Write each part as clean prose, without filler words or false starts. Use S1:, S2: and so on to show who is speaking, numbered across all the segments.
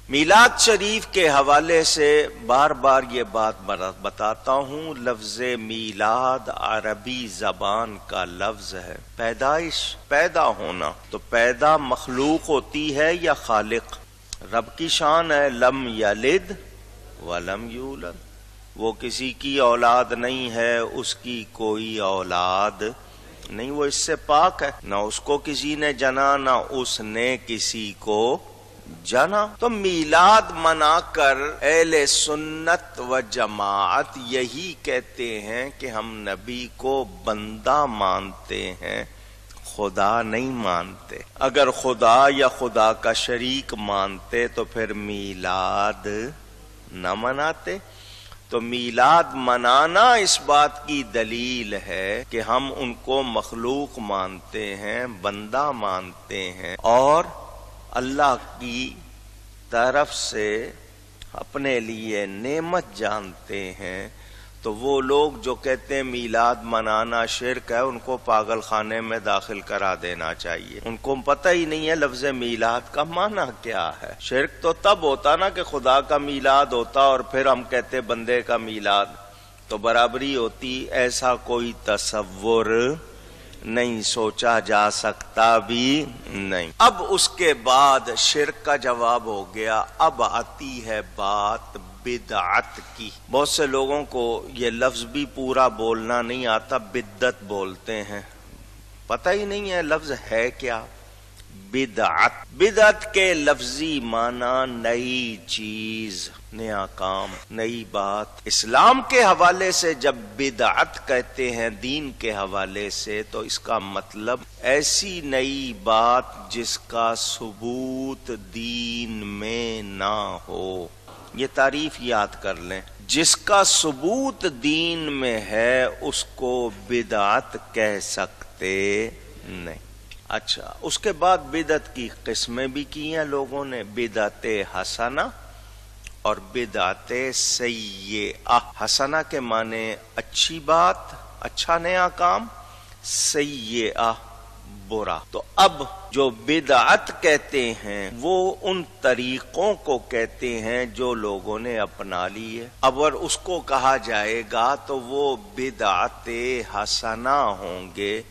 S1: میلاد شریف کے حوالے سے بار بار یہ بات بتاتا ہوں، لفظ میلاد عربی زبان کا لفظ ہے، پیدائش، پیدا ہونا۔ تو پیدا مخلوق ہوتی ہے یا خالق؟ رب کی شان ہے، لم یلد ولم یولد، وہ کسی کی اولاد نہیں ہے، اس کی کوئی اولاد نہیں، وہ اس سے پاک ہے، نہ اس کو کسی نے جنا نہ اس نے کسی کو جنا۔ تو میلاد منا کر اہل سنت و جماعت یہی کہتے ہیں کہ ہم نبی کو بندہ مانتے ہیں، خدا نہیں مانتے۔ اگر خدا یا خدا کا شریک مانتے تو پھر میلاد نہ مناتے۔ تو میلاد منانا اس بات کی دلیل ہے کہ ہم ان کو مخلوق مانتے ہیں، بندہ مانتے ہیں، اور اللہ کی طرف سے اپنے لیے نعمت جانتے ہیں۔ تو وہ لوگ جو کہتے ہیں میلاد منانا شرک ہے، ان کو پاگل خانے میں داخل کرا دینا چاہیے، ان کو پتہ ہی نہیں ہے لفظ میلاد کا معنی کیا ہے۔ شرک تو تب ہوتا نا کہ خدا کا میلاد ہوتا اور پھر ہم کہتے بندے کا میلاد، تو برابری ہوتی، ایسا کوئی تصور نہیں، سوچا جا سکتا بھی نہیں۔ اب اس کے بعد شرک کا جواب ہو گیا، اب آتی ہے بات بدعت کی۔ بہت سے لوگوں کو یہ لفظ بھی پورا بولنا نہیں آتا، بدعت بولتے ہیں، پتہ ہی نہیں ہے لفظ ہے کیا۔ بدعت، بدعت کے لفظی معنی نئی چیز، نیا کام، نئی بات۔ اسلام کے حوالے سے جب بدعت کہتے ہیں دین کے حوالے سے، تو اس کا مطلب ایسی نئی بات جس کا ثبوت دین میں نہ ہو۔ یہ تعریف یاد کر لیں، جس کا ثبوت دین میں ہے اس کو بدعت کہہ سکتے نہیں۔ اچھا، اس کے بعد بدعت کی قسمیں بھی کی ہیں لوگوں نے، بدعت حسنہ اور بدعت سیئہ۔ حسنہ کے معنی اچھی بات، اچھا نیا کام، سیئہ برا۔ تو اب جو بدعت کہتے ہیں وہ ان طریقوں کو کہتے ہیں جو لوگوں نے اپنا لی ہے۔ اگر اس کو کہا جائے گا تو وہ بدعت حسنہ ہوں گے،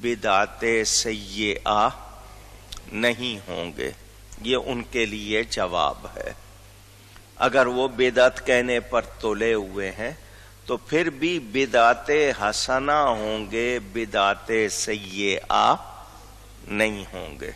S1: بدعت سیئہ نہیں ہوں گے۔ یہ ان کے لیے جواب ہے۔ اگر وہ بدعت کہنے پر تلے ہوئے ہیں تو پھر بھی بدعت حسنہ ہوں گے، بدعت سیئہ نہیں ہوں گے۔